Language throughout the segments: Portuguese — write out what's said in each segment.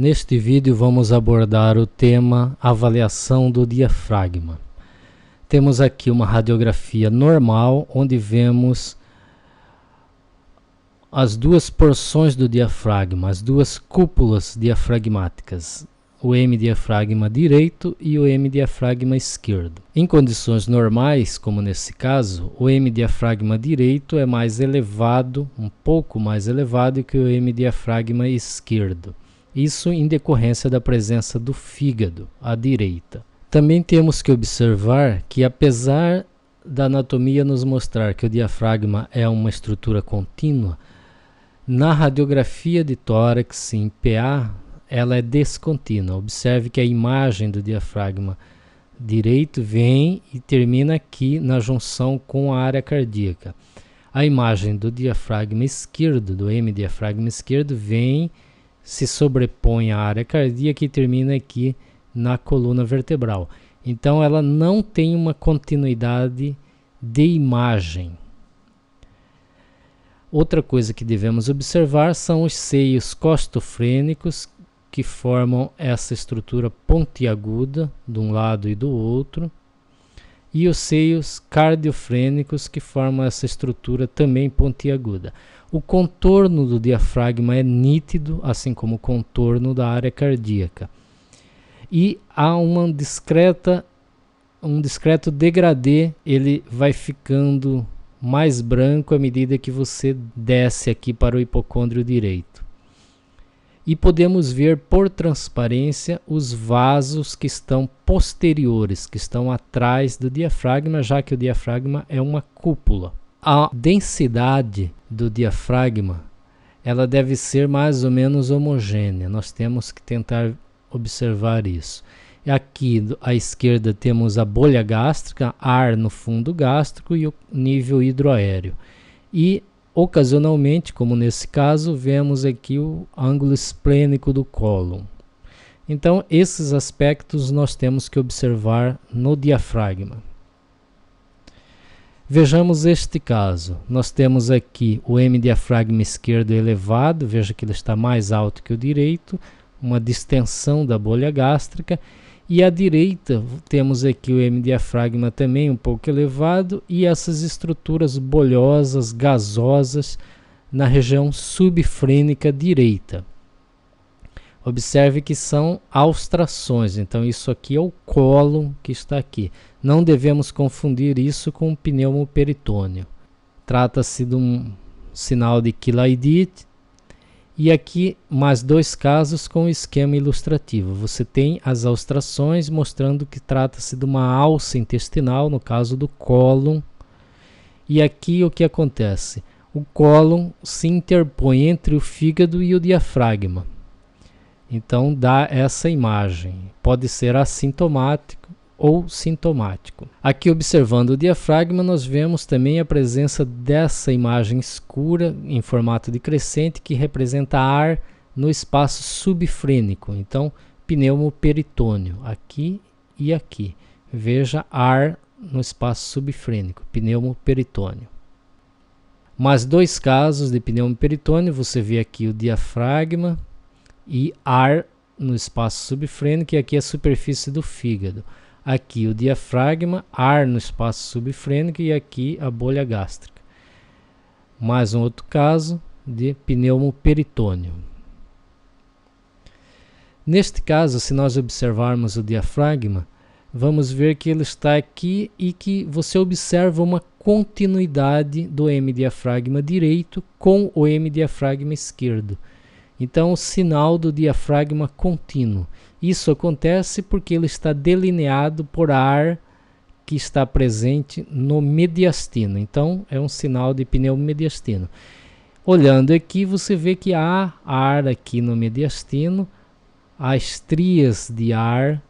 Neste vídeo vamos abordar o tema avaliação do diafragma. Temos aqui uma radiografia normal, onde vemos as duas porções do diafragma, as duas cúpulas diafragmáticas, o hemidiafragma direito e o hemidiafragma esquerdo. Em condições normais, como nesse caso, o hemidiafragma direito é mais elevado, um pouco mais elevado que o hemidiafragma esquerdo. Isso em decorrência da presença do fígado à direita. Também temos que observar que, apesar da anatomia nos mostrar que o diafragma é uma estrutura contínua, na radiografia de tórax em PA, ela é descontínua. Observe que a imagem do diafragma direito vem e termina aqui na junção com a área cardíaca. A imagem do diafragma esquerdo, do hemidiafragma esquerdo, vem, se sobrepõe à área cardíaca e termina aqui na coluna vertebral. Então ela não tem uma continuidade de imagem. Outra coisa que devemos observar são os seios costofrênicos, que formam essa estrutura pontiaguda de um lado e do outro, e os seios cardiofrênicos, que formam essa estrutura também pontiaguda. O contorno do diafragma é nítido, assim como o contorno da área cardíaca. E há um discreto degradê, ele vai ficando mais branco à medida que você desce aqui para o hipocôndrio direito. E podemos ver por transparência os vasos que estão posteriores, que estão atrás do diafragma, já que o diafragma é uma cúpula. A densidade do diafragma, ela deve ser mais ou menos homogênea. Nós temos que tentar observar isso. Aqui à esquerda temos a bolha gástrica, ar no fundo gástrico e o nível hidroaéreo. E ocasionalmente, como nesse caso, vemos aqui o ângulo esplênico do cólon. Então, esses aspectos nós temos que observar no diafragma. Vejamos este caso. Nós temos aqui o hemidiafragma esquerdo elevado, veja que ele está mais alto que o direito, uma distensão da bolha gástrica, e à direita temos aqui o hemidiafragma também um pouco elevado e essas estruturas bolhosas, gasosas na região subfrênica direita. Observe que são austrações, então isso aqui é o cólon que está aqui. Não devemos confundir isso com o pneumoperitônio. Trata-se de um sinal de Chilaidite. E aqui mais dois casos com esquema ilustrativo. Você tem as austrações mostrando que trata-se de uma alça intestinal, no caso do cólon. E aqui o que acontece? O cólon se interpõe entre o fígado e o diafragma. Então dá essa imagem. Pode ser assintomático ou sintomático. Aqui, observando o diafragma, nós vemos também a presença dessa imagem escura em formato de crescente que representa ar no espaço subfrênico. Então, pneumoperitônio, aqui e aqui. Veja ar no espaço subfrênico, pneumoperitônio. Mais dois casos de pneumoperitônio, você vê aqui o diafragma e ar no espaço subfrênico e aqui a superfície do fígado. Aqui o diafragma, ar no espaço subfrênico e aqui a bolha gástrica. Mais um outro caso de pneumoperitônio. Neste caso, se nós observarmos o diafragma, vamos ver que ele está aqui e que você observa uma continuidade do hemidiafragma direito com o hemidiafragma esquerdo. Então, o sinal do diafragma contínuo. Isso acontece porque ele está delineado por ar que está presente no mediastino. Então, é um sinal de pneumomediastino. Olhando aqui, você vê que há ar aqui no mediastino, há estrias de ar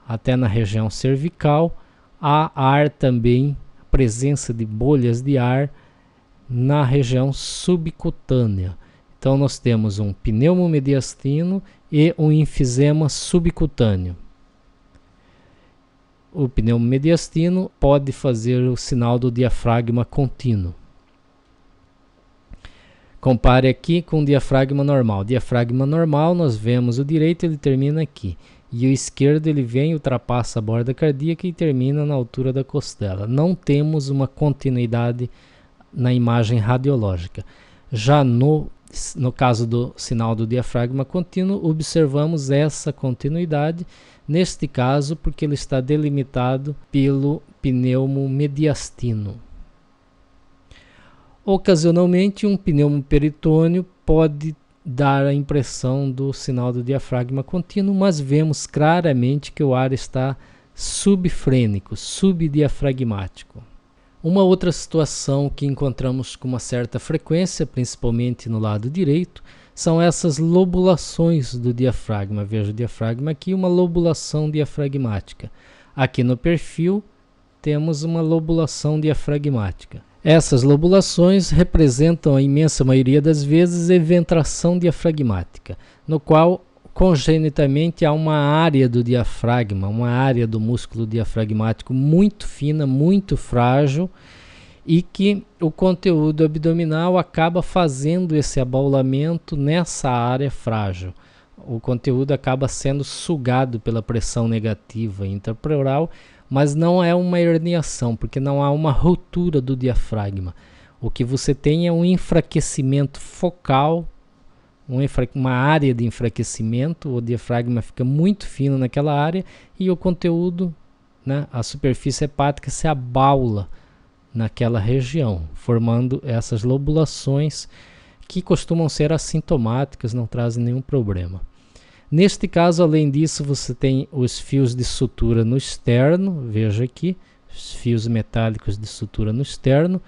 até na região cervical, há ar também, presença de bolhas de ar na região subcutânea. Então, nós temos um pneumomediastino e um enfisema subcutâneo. O pneumomediastino pode fazer o sinal do diafragma contínuo. Compare aqui com o diafragma normal. Diafragma normal, nós vemos o direito, ele termina aqui. E o esquerdo, ele vem, ultrapassa a borda cardíaca e termina na altura da costela. Não temos uma continuidade na imagem radiológica. Já no caso do sinal do diafragma contínuo, observamos essa continuidade, neste caso porque ele está delimitado pelo pneumo mediastino. Ocasionalmente, um pneumo peritônio pode dar a impressão do sinal do diafragma contínuo, mas vemos claramente que o ar está subfrênico, subdiafragmático. Uma outra situação que encontramos com uma certa frequência, principalmente no lado direito, são essas lobulações do diafragma. Veja o diafragma aqui, uma lobulação diafragmática. Aqui no perfil temos uma lobulação diafragmática. Essas lobulações representam a imensa maioria das vezes eventração diafragmática, no qual congenitamente há uma área do diafragma, uma área do músculo diafragmático muito fina, muito frágil, e que o conteúdo abdominal acaba fazendo esse abaulamento nessa área frágil. O conteúdo acaba sendo sugado pela pressão negativa intrapleural, mas não é uma herniação, porque não há uma ruptura do diafragma. O que você tem é um enfraquecimento focal, uma área de enfraquecimento. O diafragma fica muito fino naquela área e o conteúdo, né, a superfície hepática se abaula naquela região, formando essas lobulações que costumam ser assintomáticas, não trazem nenhum problema. Neste caso, além disso, você tem os fios de sutura no externo, veja aqui, os fios metálicos de sutura no externo,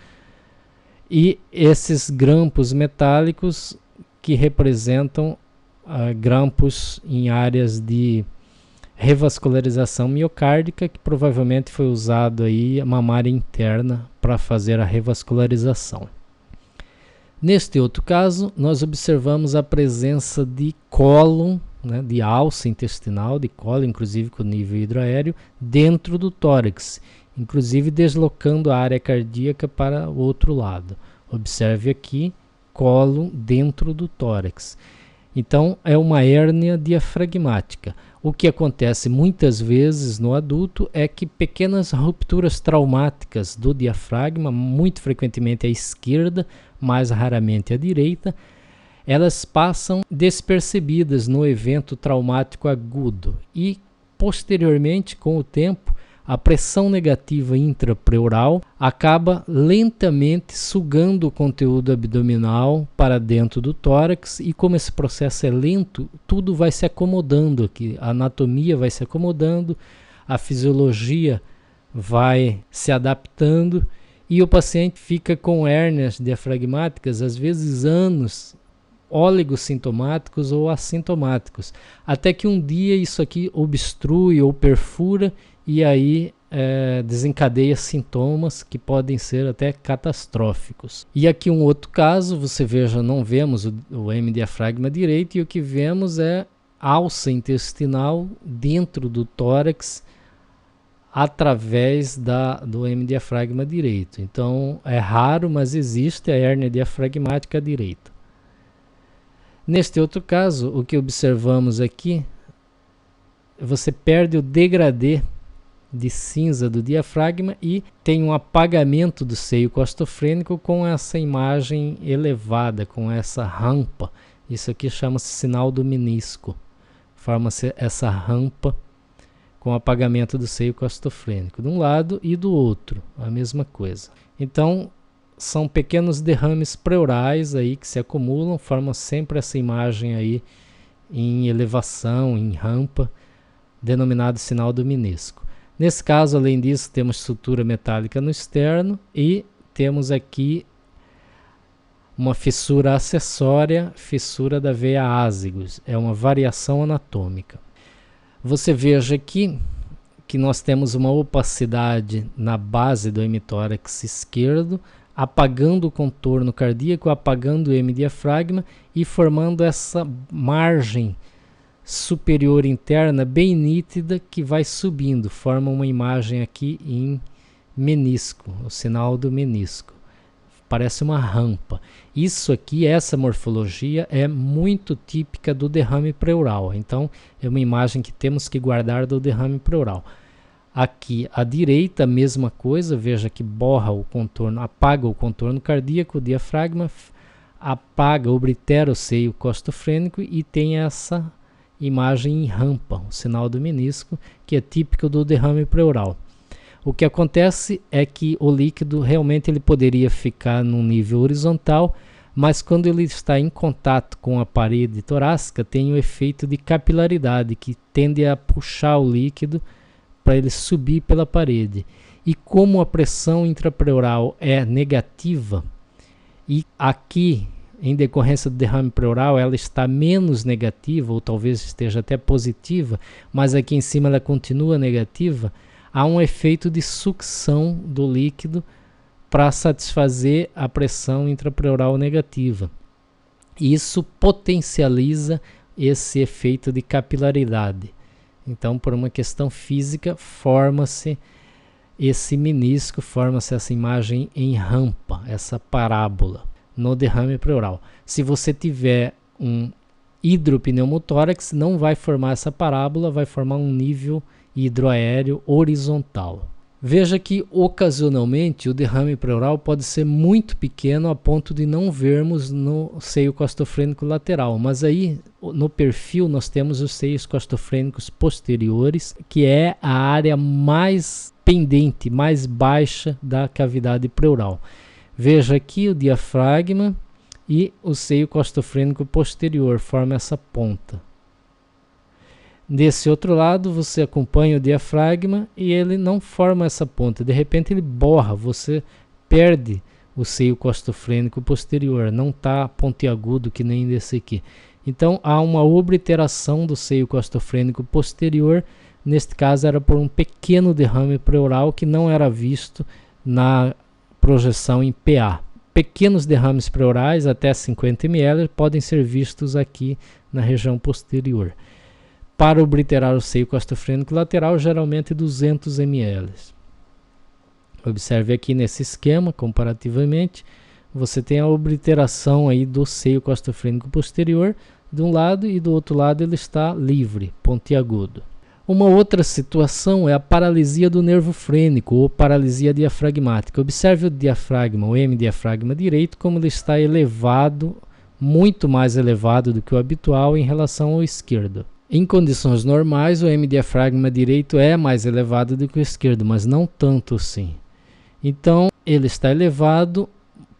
e esses grampos metálicos que representam grampos em áreas de revascularização miocárdica, que provavelmente foi usado aí a mamária interna para fazer a revascularização. Neste outro caso, nós observamos a presença de cólon, né, de alça intestinal, de cólon, inclusive com nível hidroaéreo, dentro do tórax, inclusive deslocando a área cardíaca para o outro lado. Observe aqui, cólon dentro do tórax. Então, é uma hérnia diafragmática. O que acontece muitas vezes no adulto é que pequenas rupturas traumáticas do diafragma, muito frequentemente à esquerda, mais raramente à direita, elas passam despercebidas no evento traumático agudo e, posteriormente, com o tempo, a pressão negativa intrapleural acaba lentamente sugando o conteúdo abdominal para dentro do tórax, e como esse processo é lento, tudo vai se acomodando aqui, a anatomia vai se acomodando, a fisiologia vai se adaptando e o paciente fica com hérnias diafragmáticas, às vezes anos, oligossintomáticos ou assintomáticos, até que um dia isso aqui obstrui ou perfura e aí desencadeia sintomas que podem ser até catastróficos. E aqui um outro caso, você veja, não vemos o hemidiafragma direito, e o que vemos é alça intestinal dentro do tórax através do hemidiafragma direito. Então é raro, mas existe a hérnia diafragmática direita. Neste outro caso, o que observamos aqui, você perde o degradê de cinza do diafragma e tem um apagamento do seio costofrênico com essa imagem elevada, com essa rampa. Isso aqui chama-se sinal do menisco. Forma-se essa rampa com apagamento do seio costofrênico de um lado e do outro, a mesma coisa. Então, são pequenos derrames pleurais aí que se acumulam, formam sempre essa imagem aí em elevação, em rampa, denominado sinal do menisco. Nesse caso, além disso, temos sutura metálica no externo e temos aqui uma fissura acessória, fissura da veia ázigos. É uma variação anatômica. Você veja aqui que nós temos uma opacidade na base do hemitórax esquerdo, apagando o contorno cardíaco, apagando o hemidiafragma e formando essa margem superior interna bem nítida que vai subindo, forma uma imagem aqui em menisco, o sinal do menisco. parece uma rampa. Isso aqui, essa morfologia é muito típica do derrame pleural, então é uma imagem que temos que guardar do derrame pleural. Aqui à direita, a mesma coisa, veja que borra o contorno, apaga o contorno cardíaco, o diafragma, apaga, oblitera o seio costofrênico e tem essa imagem em rampa, o sinal do menisco, que é típico do derrame pleural. O que acontece é que o líquido realmente ele poderia ficar num nível horizontal, mas quando ele está em contato com a parede torácica, tem o efeito de capilaridade, que tende a puxar o líquido para ele subir pela parede. E como a pressão intrapleural é negativa, e aqui, em decorrência do derrame pleural, ela está menos negativa, ou talvez esteja até positiva, mas aqui em cima ela continua negativa, há um efeito de sucção do líquido para satisfazer a pressão intrapleural negativa. Isso potencializa esse efeito de capilaridade. Então, por uma questão física, forma-se esse menisco, forma-se essa imagem em rampa, essa parábola, no derrame pleural. Se você tiver um hidropneumotórax, não vai formar essa parábola, vai formar um nível hidroaéreo horizontal. Veja que, ocasionalmente, o derrame pleural pode ser muito pequeno a ponto de não vermos no seio costofrênico lateral, mas aí no perfil nós temos os seios costofrênicos posteriores, que é a área mais pendente, mais baixa da cavidade pleural. Veja aqui o diafragma e o seio costofrênico posterior formam essa ponta. Desse outro lado, você acompanha o diafragma e ele não forma essa ponta. De repente ele borra, você perde o seio costofrênico posterior. Não está pontiagudo que nem desse aqui. Então há uma obliteração do seio costofrênico posterior. Neste caso era por um pequeno derrame pleural que não era visto na projeção em PA. Pequenos derrames pleurais até 50 ml podem ser vistos aqui na região posterior. Para obliterar o seio costofrênico lateral, geralmente 200 ml. Observe aqui nesse esquema, comparativamente, você tem a obliteração aí do seio costofrênico posterior de um lado e do outro lado ele está livre, pontiagudo. Uma outra situação é a paralisia do nervo frênico ou paralisia diafragmática. Observe o diafragma, o hemidiafragma direito, como ele está elevado, muito mais elevado do que o habitual em relação ao esquerdo. Em condições normais, o hemidiafragma direito é mais elevado do que o esquerdo, mas não tanto assim. Então, ele está elevado,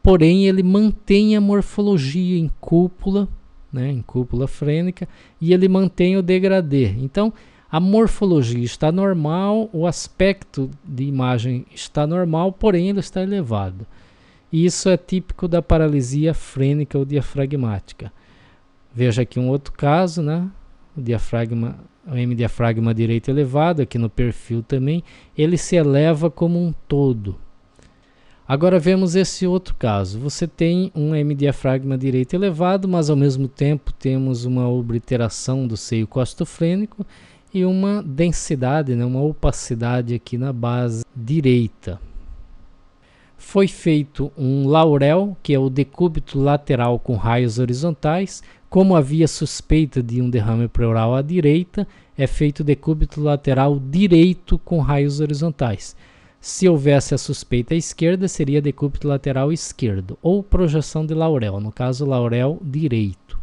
porém ele mantém a morfologia em cúpula, né, em cúpula frênica, e ele mantém o degradê. Então, a morfologia está normal, o aspecto de imagem está normal, porém ele está elevado. E isso é típico da paralisia frênica ou diafragmática. Veja aqui um outro caso, né? O hemidiafragma direito elevado, aqui no perfil também, ele se eleva como um todo. Agora vemos esse outro caso. Você tem um hemidiafragma direito elevado, mas ao mesmo tempo temos uma obliteração do seio costofrênico e uma densidade, né, uma opacidade aqui na base direita. Foi feito um laurel, que é o decúbito lateral com raios horizontais. Como havia suspeita de um derrame pleural à direita, é feito o decúbito lateral direito com raios horizontais. Se houvesse a suspeita à esquerda, seria decúbito lateral esquerdo, ou projeção de laurel, no caso laurel direito.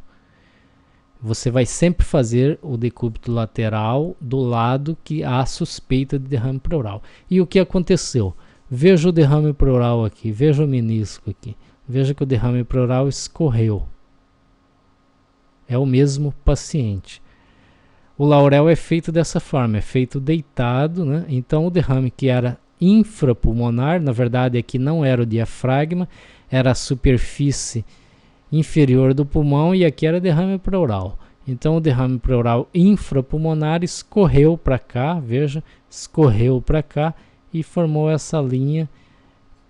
Você vai sempre fazer o decúbito lateral do lado que há suspeita de derrame pleural. E o que aconteceu? Veja o derrame pleural aqui, veja o menisco aqui. Veja que o derrame pleural escorreu. É o mesmo paciente. O laurel é feito dessa forma, é feito deitado, né? Então o derrame que era infrapulmonar, na verdade aqui não era o diafragma, era a superfície inferior do pulmão e aqui era derrame pleural. Então o derrame pleural infrapulmonar escorreu para cá, veja, escorreu para cá e formou essa linha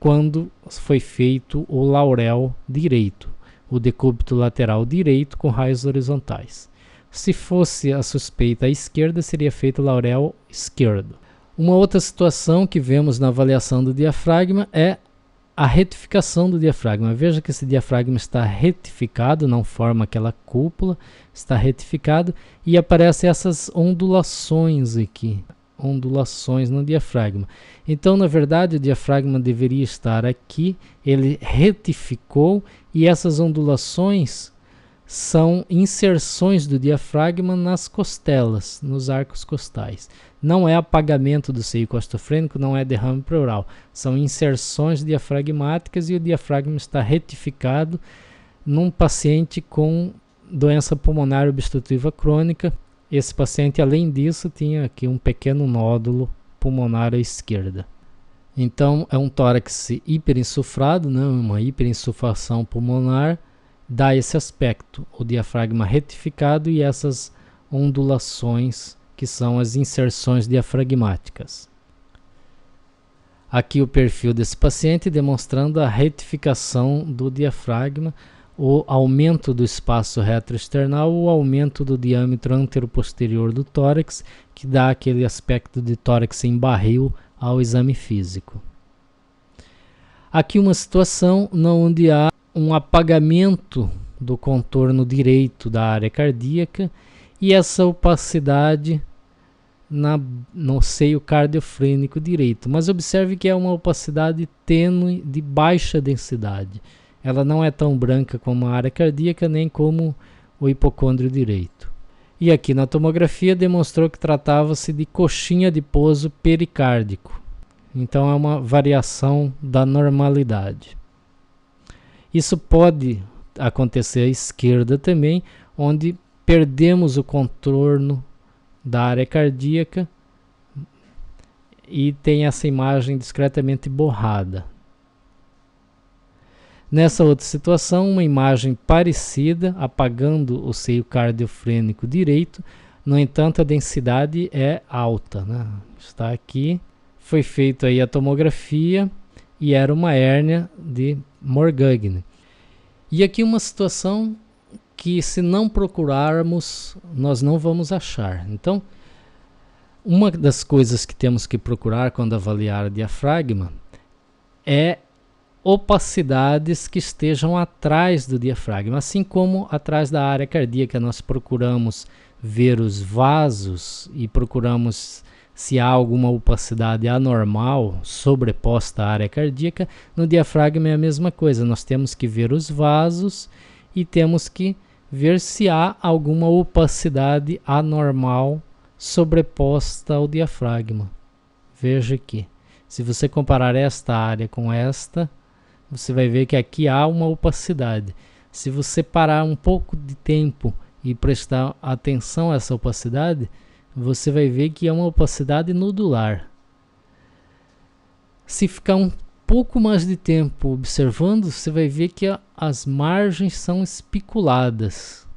quando foi feito o laurel direito. O decúbito lateral direito com raios horizontais. Se fosse a suspeita à esquerda, seria feito o laurel esquerdo. Uma outra situação que vemos na avaliação do diafragma é a retificação do diafragma. Veja que esse diafragma está retificado, não forma aquela cúpula, está retificado e aparecem essas ondulações aqui, ondulações no diafragma. Então, na verdade, o diafragma deveria estar aqui, ele retificou e essas ondulações são inserções do diafragma nas costelas, nos arcos costais. Não é apagamento do seio costofrênico, não é derrame pleural. São inserções diafragmáticas e o diafragma está retificado num paciente com doença pulmonar obstrutiva crônica. Esse paciente, além disso, tinha aqui um pequeno nódulo pulmonar à esquerda. Então, é um tórax hiperinsuflado, né? Uma hiperinsuflação pulmonar, dá esse aspecto, o diafragma retificado e essas ondulações que são as inserções diafragmáticas. Aqui o perfil desse paciente demonstrando a retificação do diafragma, o aumento do espaço retroesternal, o aumento do diâmetro anteroposterior do tórax, que dá aquele aspecto de tórax em barril ao exame físico. Aqui uma situação onde há um apagamento do contorno direito da área cardíaca e essa opacidade no seio cardiofrênico direito. Mas observe que é uma opacidade tênue de baixa densidade. Ela não é tão branca como a área cardíaca, nem como o hipocôndrio direito. E aqui na tomografia demonstrou que tratava-se de coxinha adiposo pericárdico. Então é uma variação da normalidade. Isso pode acontecer à esquerda também, onde perdemos o contorno da área cardíaca e tem essa imagem discretamente borrada. Nessa outra situação, uma imagem parecida, apagando o seio cardiofrênico direito, no entanto a densidade é alta, né? Está aqui, foi feita aí a tomografia e era uma hérnia de Morgagni. E aqui uma situação que, se não procurarmos, nós não vamos achar. Então, uma das coisas que temos que procurar quando avaliar o diafragma é opacidades que estejam atrás do diafragma, assim como atrás da área cardíaca nós procuramos ver os vasos e procuramos se há alguma opacidade anormal sobreposta à área cardíaca. No diafragma é a mesma coisa, nós temos que ver os vasos e temos que ver se há alguma opacidade anormal sobreposta ao diafragma. Veja aqui, se você comparar esta área com esta, você vai ver que aqui há uma opacidade. Se você parar um pouco de tempo e prestar atenção a essa opacidade, você vai ver que é uma opacidade nodular. Se ficar um pouco mais de tempo observando, você vai ver que as margens são espiculadas.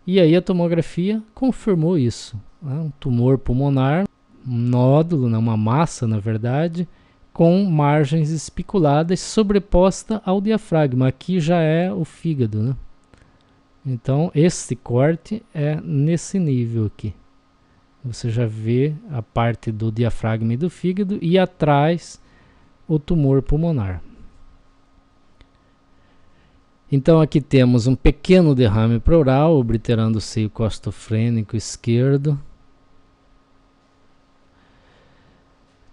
E aí a tomografia confirmou isso. Um tumor pulmonar, um nódulo, uma massa na verdade, com margens espiculadas sobreposta ao diafragma. Aqui já é o fígado, né? Então, esse corte é nesse nível aqui. Você já vê a parte do diafragma e do fígado e atrás o tumor pulmonar. Então, aqui temos um pequeno derrame pleural, obliterando o seio costofrênico esquerdo.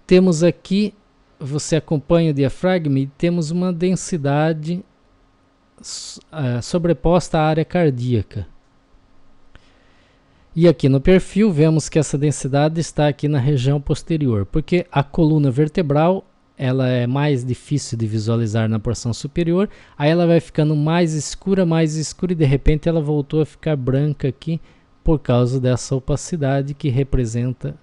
Temos aqui, você acompanha o diafragma e temos uma densidade sobreposta à área cardíaca. E aqui no perfil vemos que essa densidade está aqui na região posterior, porque a coluna vertebral ela é mais difícil de visualizar na porção superior, aí ela vai ficando mais escura e de repente ela voltou a ficar branca aqui por causa dessa opacidade que representa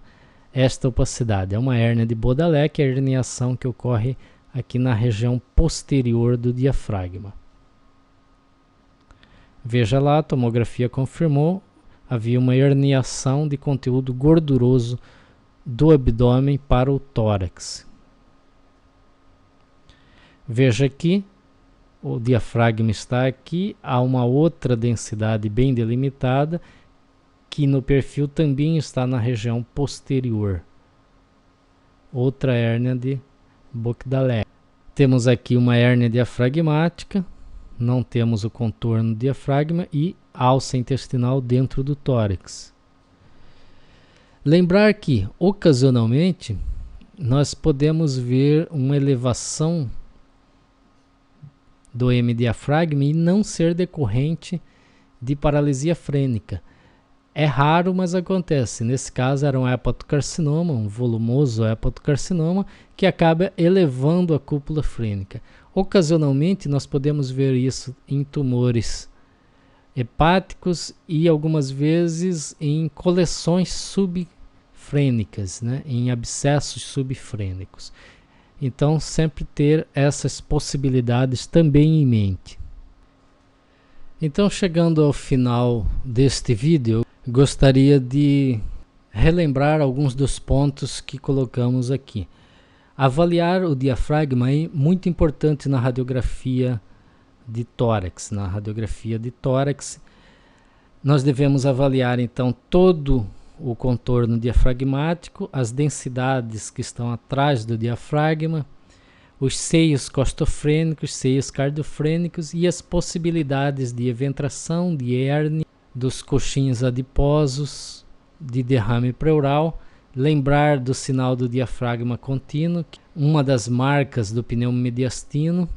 esta opacidade. É uma hérnia de Baudelaire, a herniação que ocorre aqui na região posterior do diafragma. Veja lá, a tomografia confirmou, havia uma herniação de conteúdo gorduroso do abdômen para o tórax. Veja aqui, o diafragma está aqui, há uma outra densidade bem delimitada, que no perfil também está na região posterior. Outra hérnia de Bokdalé. Temos aqui uma hérnia diafragmática, não temos o contorno do diafragma e alça intestinal dentro do tórax. Lembrar que, ocasionalmente, nós podemos ver uma elevação do hemidiafragma e não ser decorrente de paralisia frênica. É raro, mas acontece. Nesse caso era um hepatocarcinoma, um volumoso hepatocarcinoma, que acaba elevando a cúpula frênica. Ocasionalmente nós podemos ver isso em tumores hepáticos e algumas vezes em coleções subfrênicas, né? Em abscessos subfrênicos. Então sempre ter essas possibilidades também em mente. Então, chegando ao final deste vídeo, gostaria de relembrar alguns dos pontos que colocamos aqui. Avaliar o diafragma é muito importante na radiografia de tórax. Na radiografia de tórax, nós devemos avaliar então todo o contorno diafragmático, as densidades que estão atrás do diafragma, os seios costofrênicos, seios cardiofrênicos e as possibilidades de eventração, de hérnia, dos coxins adiposos, de derrame pleural. Lembrar do sinal do diafragma contínuo, uma das marcas do pneumomediastino,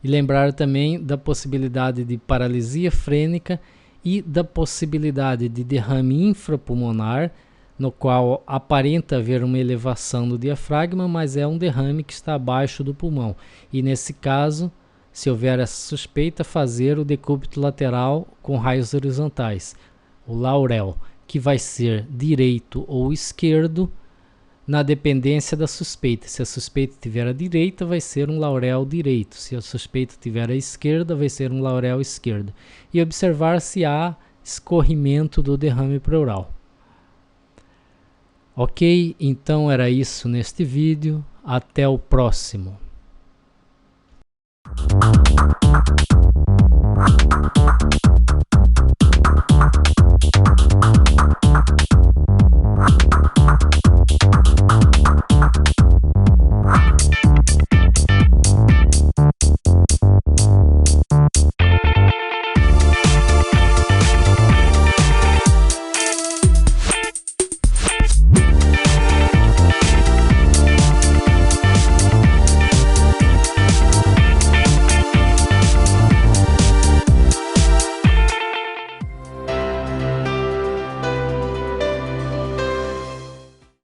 e lembrar também da possibilidade de paralisia frênica e da possibilidade de derrame infrapulmonar, no qual aparenta haver uma elevação do diafragma, mas é um derrame que está abaixo do pulmão. E nesse caso, se houver essa suspeita, fazer o decúbito lateral com raios horizontais, o Laurel, que vai ser direito ou esquerdo, na dependência da suspeita. Se a suspeita tiver à direita, vai ser um Laurel direito. Se a suspeita tiver à esquerda, vai ser um Laurel esquerdo. E observar se há escorrimento do derrame pleural. Ok, então era isso neste vídeo. Até o próximo.